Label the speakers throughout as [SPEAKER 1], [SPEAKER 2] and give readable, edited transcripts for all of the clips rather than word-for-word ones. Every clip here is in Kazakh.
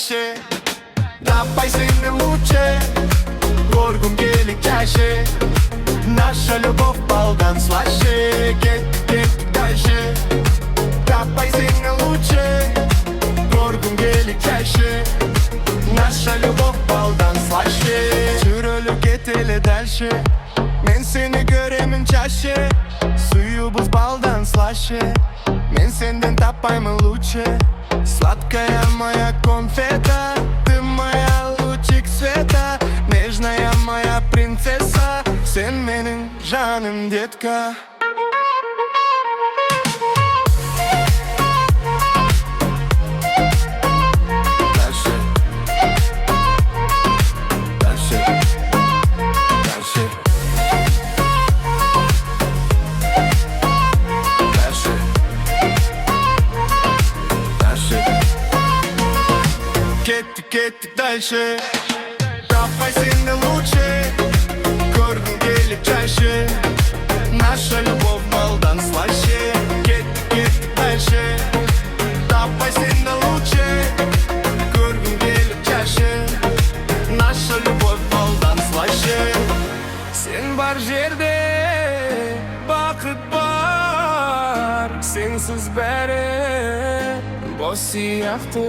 [SPEAKER 1] дальше. Давай, сильно лучше, горгом гелик чаще. Наша любовь балдан слаще. Get дальше. Давай, сильно лучше, горгом гелик чаще. Наша любовь baldan слаще. Sürülüp getele дальше. Men seni göremem çaşı. Suyu buz baldan слаще. Men senden tapayım лучше. Сладкая моя конфета, ты моя лучик света. Нежная моя принцесса, sen benim canım детка. Кетtik дальше. Давай, сильно лучше, горгом гелик чаще. Наша любовь балдан слаще. Кетtik дальше. Давай, сильно лучше, горгом гелик чаще. Наша любовь балдан слаще. Sen var yerde bakıt var. Sensiz beri boş siyahtı.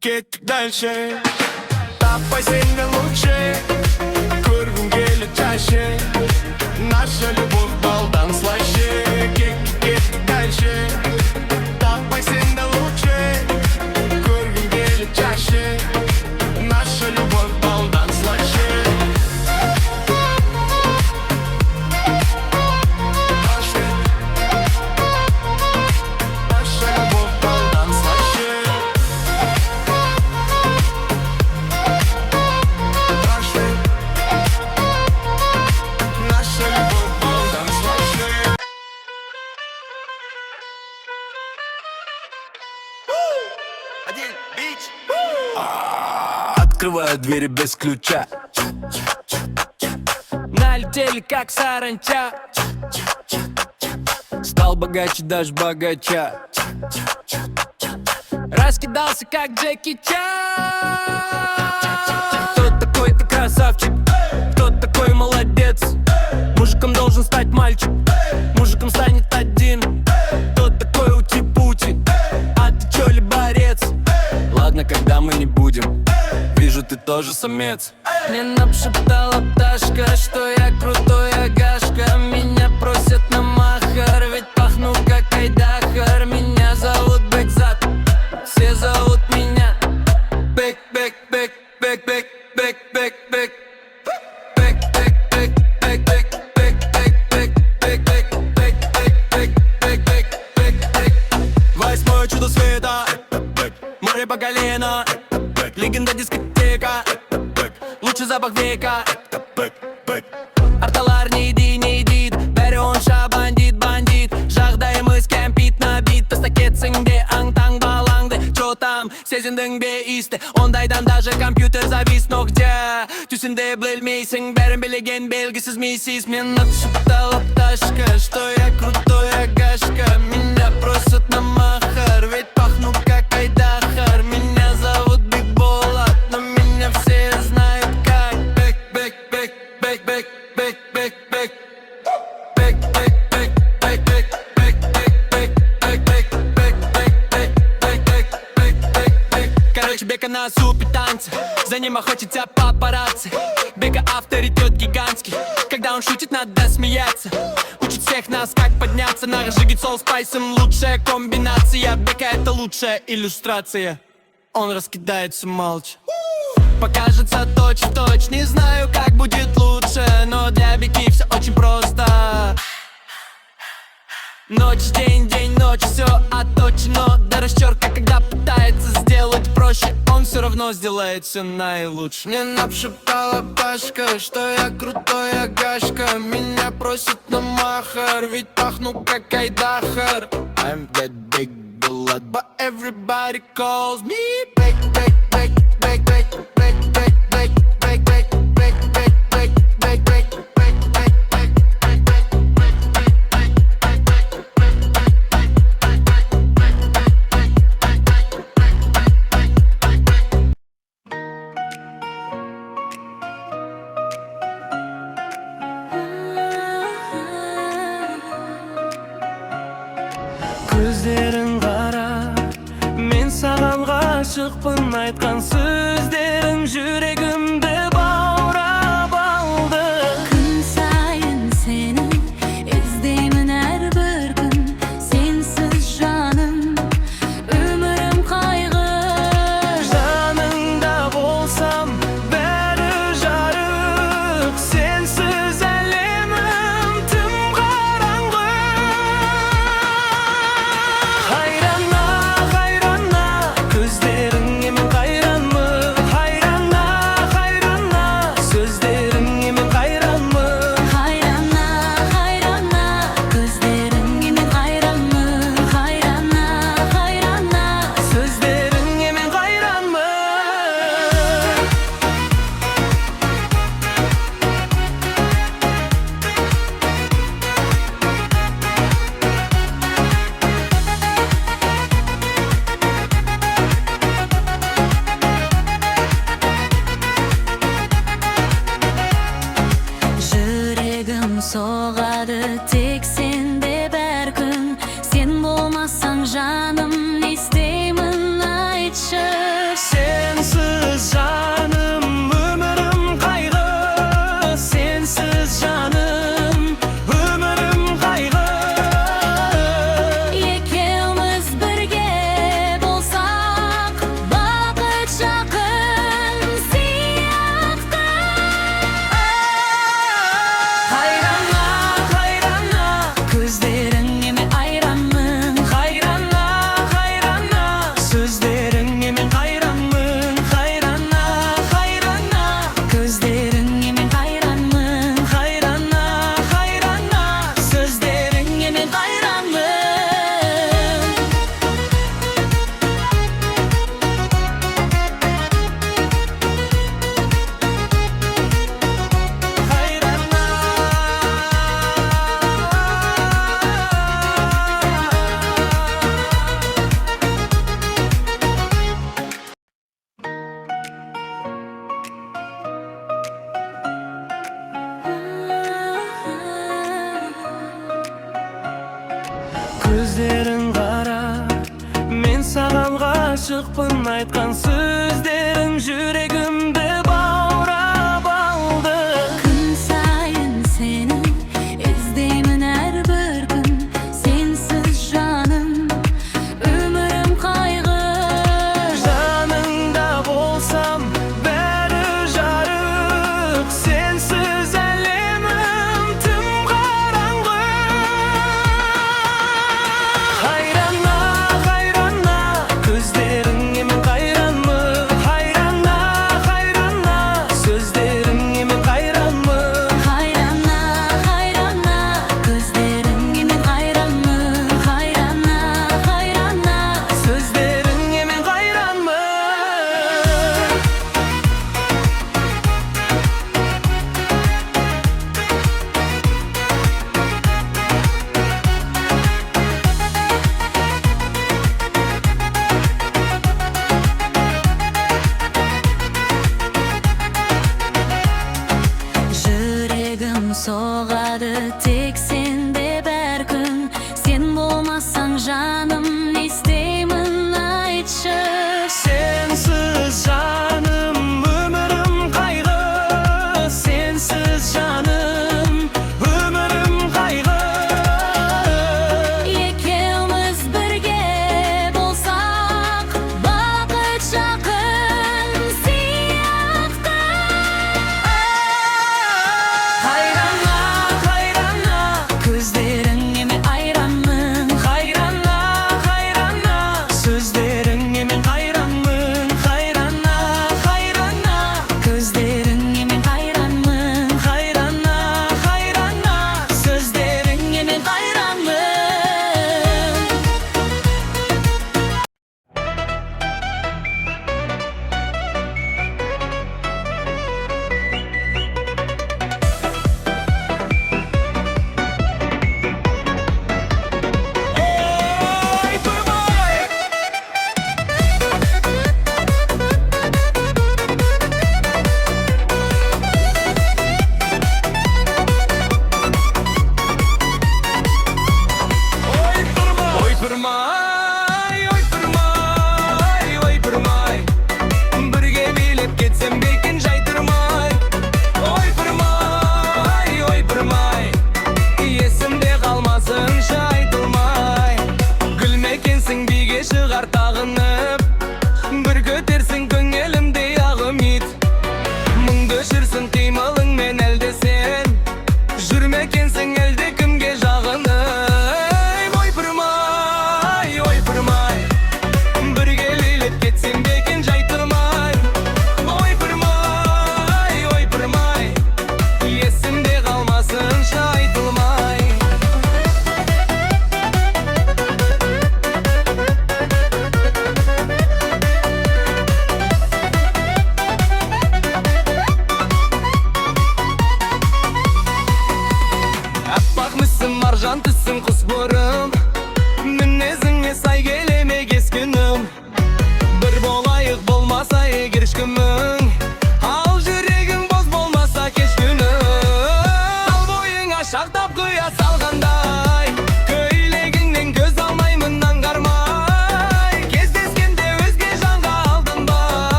[SPEAKER 1] Кетtik дальше. Давай, сильно лучше, горгом гелик чаще. Наша любовь балдан слаще. Кетtik дальше. Давай, сильно лучше, горгом гелик чаще. Наша любовь балдан слаще. Наша любовь балдан слаще.
[SPEAKER 2] Открываю двери без ключа. Налетели как саранча. Стал богаче, даже богача. Раскидался как Джеки Чан. Кто такой ты красавчик? Кто такой молодец? Мужиком должен стать мальчик. Мужиком станет один. Кто такой ути-пути? А ты чё ли борец? Ладно, когда мы не будем. Вижу, ты тоже самец. Мне нашептала пташка, что я крутой агашка. Меня просят на махар, ведь пахну как Айдахар. Меня зовут Бекзат, все зовут меня Бек, Бек, Бек, Бек, Бек, Бек, Бек, Бек. Бек, Бек, Бек, Бек, Бек, Бек, Бек, Бек, Бек, Бек, Бек, Бек, Бек, Бек, Бек. Восьмое чудо света, море по колено. Легенда дискотека, лучший запах века. Арталар не иди, бәрі онша бандит. Жағдайымыз кәмпит набит. Таста кетсің бе аң-таң балаңды. Чо там, сезіндің бе исті? Ондайдан даже компьютер завис. Но где? Түсінде білмейсің, бәрін білеген белгісіз миссис. Мен нашептала пташка, что я крутой агашка. Меня просят на махар, ведь пахну как Айдахар. Меня зовут Бигболат, но меня все знают как Бек, Бек, Бек, Бек, Бек, Бек, Бек, Бек. Бек, Бек, Бек, Бек, Бек, Бек, Бек, Бек, Бек, Бек, Бек, Бек, Бек, Бек, Бек, Бек. Короче, Бека на супе танцы, за ним охотятся папарацци. Бека авторитет гигантский, когда он шутит, надо смеяться. Учит всех нас, как подняться. На разжигит сол спайсом, лучшая комбинация. Бека это лучшая иллюстрация. Он раскидается молча. Покажется точь-в-точь, не знаю, как будет лучше. Но для Беки все очень просто. Ночь, день, ночь, все отточено до расчерка. Когда пытается сделать проще, он все равно сделает все наилучше. Мне нашептала пташка, что я крутой агашка. Меня просят на махар, ведь пахну как Айдахар. I'm that big blood, but everybody calls me Bek, Bek, Bek, Bek, Bek, Bek, Bek, Bek, Bek, Bek, Bek, Bek, Bek, Bek, Bek. ғашықпын айтқан сөздерің жүрегімді баурап алды.
[SPEAKER 3] Күн сайын сені іздеймін әрбір күн, сенсіз жаным өмірім қайғы.
[SPEAKER 2] Жаныңда болсам бәрі жарық, сенсіз әлемім тым қараңғы. Хайрана, хайрана, көздеріңе мен қайранмын. Хайрана, хайрана, сөздеріңе мен қайранмын.
[SPEAKER 3] Хайрана, хайрана, көздеріңе мен қайранмын. Хайрана, хайрана,
[SPEAKER 2] сөздеріңе мен қайранмын.
[SPEAKER 3] жүрегім соғады тек сенде бәр күн. Сен болмасаң жаным не істеймін айтшы.
[SPEAKER 2] Сенсіз жаным өмірім қайғы, сенсіз жаным өмірім қайғы.
[SPEAKER 3] Екеуміз бірге болсақ бақыт жақын сияқты.
[SPEAKER 2] Хайрана, хайрана,
[SPEAKER 3] Көздеріңе мен айранмын.
[SPEAKER 2] хайрана, хайрана, сөздеріңе мен қайранмын. Хайрана, хайрана,
[SPEAKER 3] Көздеріңе мен қайранмын.
[SPEAKER 2] хайрана, хайрана, сөздеріңе мен қайранмын. Көздерің қара, мен саған ғашықпын айтқан сөздерің жүрегімді баурап алды.
[SPEAKER 3] Күн сайын сені іздеймін әрбір күн, сенсіз жаным өмірім қайғы.
[SPEAKER 2] Жаныңда болсам бәрі жарық, сенсіз әлемім тым қараңғы. Хайрана, хайрана, көздеріңе мен қайранмын.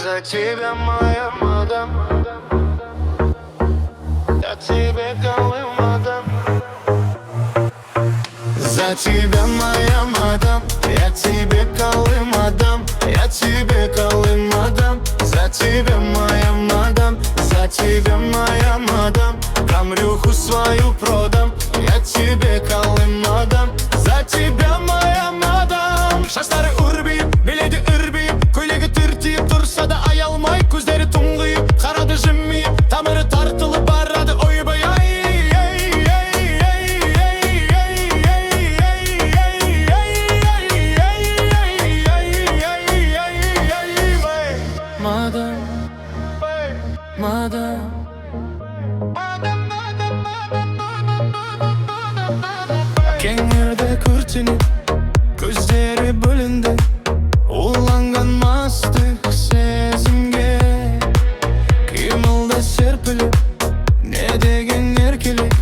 [SPEAKER 1] За тебя, моя мадам, я тебе голым мадам. За тебя, моя мадам, я тебе голым мадам, я тебе голым мадам. За тебя, моя мадам, за тебя, моя мадам, камрюху свою продам, я тебе голым мадам. За тебя, моя мадам. Шаштары үрбейіп, беледі үрбейіп, көйлегі түртейіп тұрса да аялмай, көздері тұңғиып, қарады жымиып, тамыры тартылып барады ойбай. Кеңерде көртініп, көздері бөлінді, уланған мастық сезімге. Қимылда серпіліп, не деген еркелік,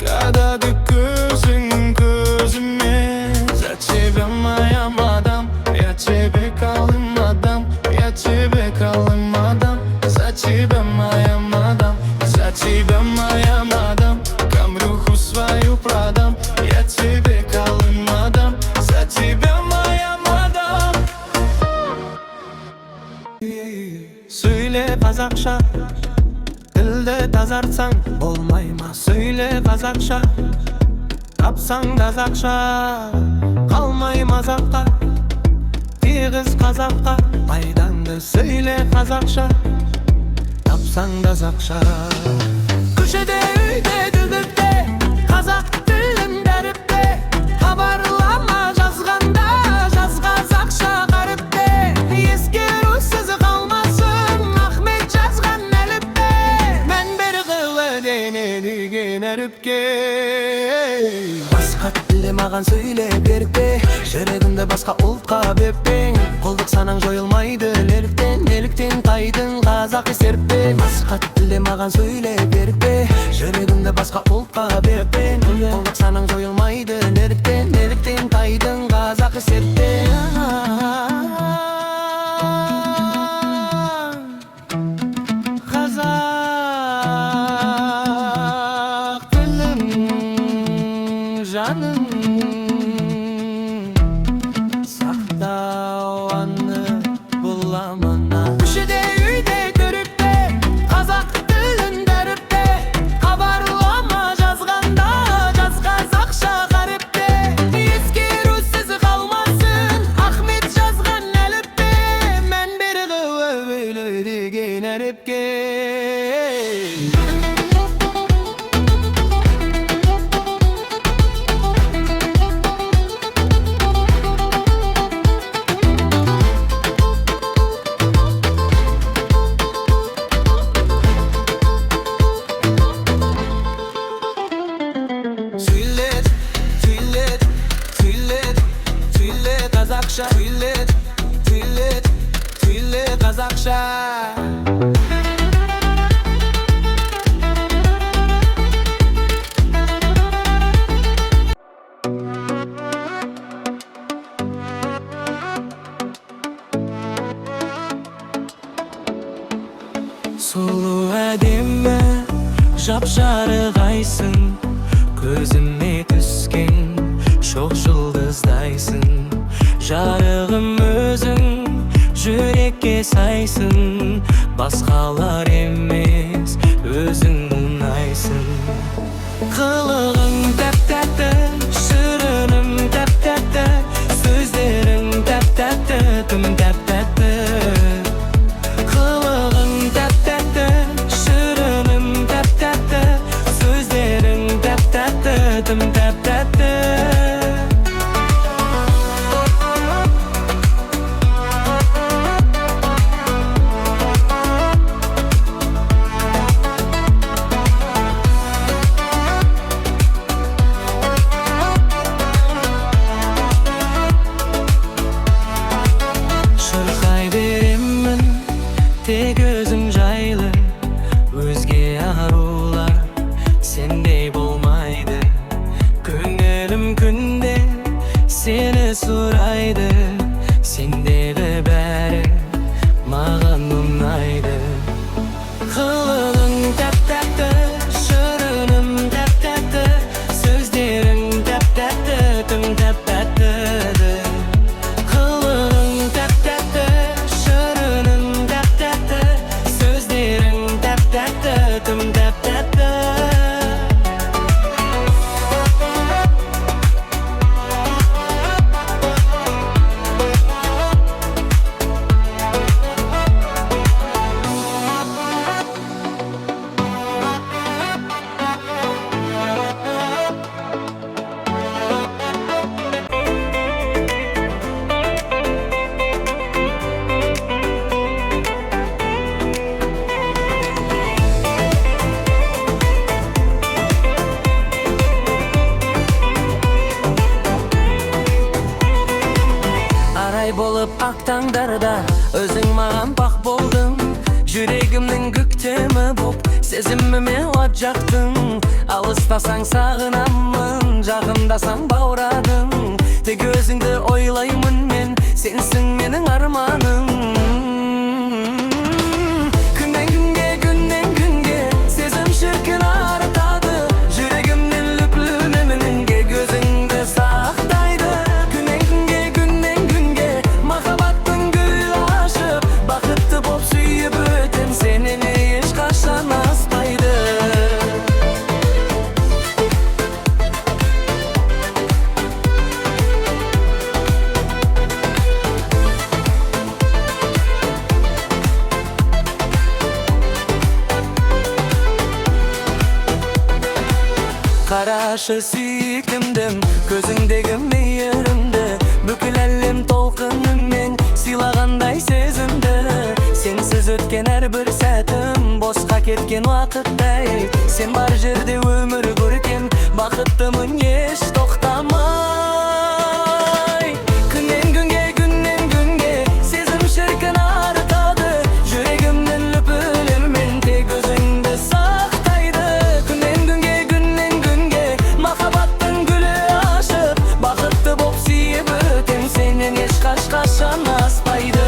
[SPEAKER 1] қадады көзің көзіме. За тебя, моя мадам, я тебе голым мадам, я тебе голым мадам. За тебя, моя мадам, за тебя, моя мадам, камрюху свою продам, я тебе голым мадам. За тебя, моя мадам. Сөйле қазақша, тілді тазартсаң болмай ма? Сөйле қазақша, тапсаң да ақша, қалмай мазаққа. Тегіз қазаққа пайдаңды сөйле қазақша, тапсаң да ақша. Көшеде, үйде, дүгірде, қазақ тілін дәріпте, хабарлама жазғанда, жаз қазақша қаріпте. Ескерусіз қалмасын Ахмет жазған әліпте, мән бір қылы дене деген әріпке. Басқа тілде маған сөйле беріпте, жүрегімді басқа ұлтқа беппең. Қолдық санаң жойылмайды неліктен, неліктен тайдың қазақи серппең. Басқа тілде маған сөйле беріпте, жүрегімді басқа ұлтқа беппең. Қолдық санаң жойылмайды неліктен, неліктен тайдың қазақи серппең. Қазақ тілім жаным, сақтау аны бұл амана. Көшеде, үйде, көріпте, қазақ тілін дәріпте, хабарлама жазғанда, жаз қазақша қаріпте. Ескерусіз қалмасын Ахмет жазған әліпте, мән бір қылы бөлі деген әріпке. Қазақша, сөйле қазақша. Сұлу әдемі, жап-жарық айсың, көзіме түскен шоқ жұлдыздайсың. Жарығым өзің, жүрекке сайсың, басқалар емес, өзің ұнайсың. Қылығың тәп-тәтті, шырыным тәп-тәтті, сөздерің тәп-тәтті, тым тәп-тәтті. Қылығың тәп-тәтті, шырыным тәп-тәтті, сөздерің тәп-тәтті, тым тәп-тәтті.
[SPEAKER 2] Сезіміме от жақтың, алыстасаң сағынамын, жағымдасаң баурадың. Тек өзіңді ойлаймын мен, сенсің менің арманым. Күннен күнге сезім шіркін артады, жүрегімнен лүп-лүп көзіңді сақтайды. Күннен күнге махаббаттың гүл ашып, бақытты боп сүйіп өтем, сенен ешқашан аспайды. Қарашы сүйіктімдім, көзіңдегі мейірімді, бүкіл әлем толқынымен сыйлағандай сезімді. Сенсіз өткен әрбір сәтім босқа кеткен уақыттай. Сен бар жерде өмір көркем, бақыттымын еш тоқтамай. Күннен күнге сезім шіркін артады, жүрегімнің лүпілімен тек өзіңді сақтайды. Күннен күнге махаббаттың гүлі ашып, бақытты боп сүйіп өтем, сенен ешқашан аспайды.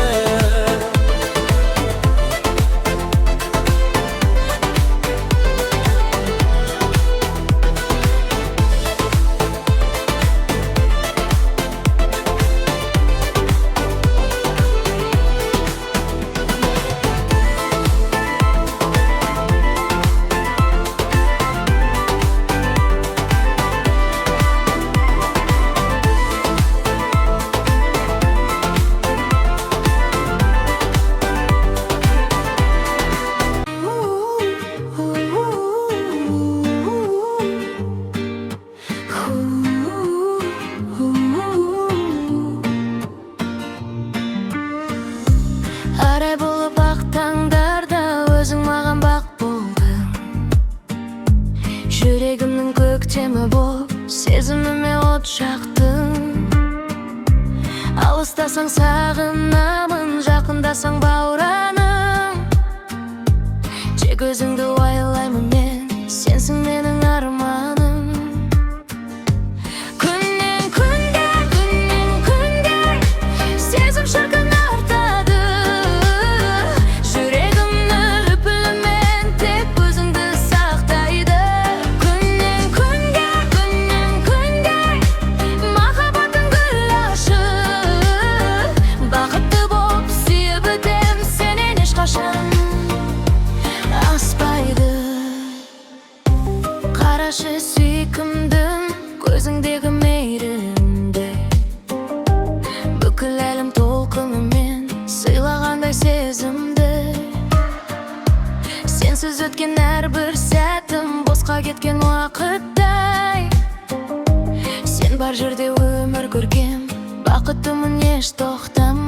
[SPEAKER 3] Арай болып ақ таңдарда өзің маған бақ болдың. Жүрегімнің көктемі боп сезіміме от жақтың. Алыстасаң сағынамын, жақындасаң баураным. Тек өзіңді ойлаймын мен, сенсің менің арманым. Күннен күнге сезім шіркін артады, жүрегімні лүпілімен тек өзіңді сақтайды. Күннен күнге махаббаттың гүл ашып, бақытты боп сүйіп өтем, сенен ешқашан аспайды. Қарашы сүйкімдім, көзіңдегі мейірімді, бүкіл әлем толқынымен сыйлағандай сезімді. Сенсіз өткен әрбір сәтім босқа кеткен уақыттай. Сен бар жерде өмір көркем, бақыттымын еш тоқтамай.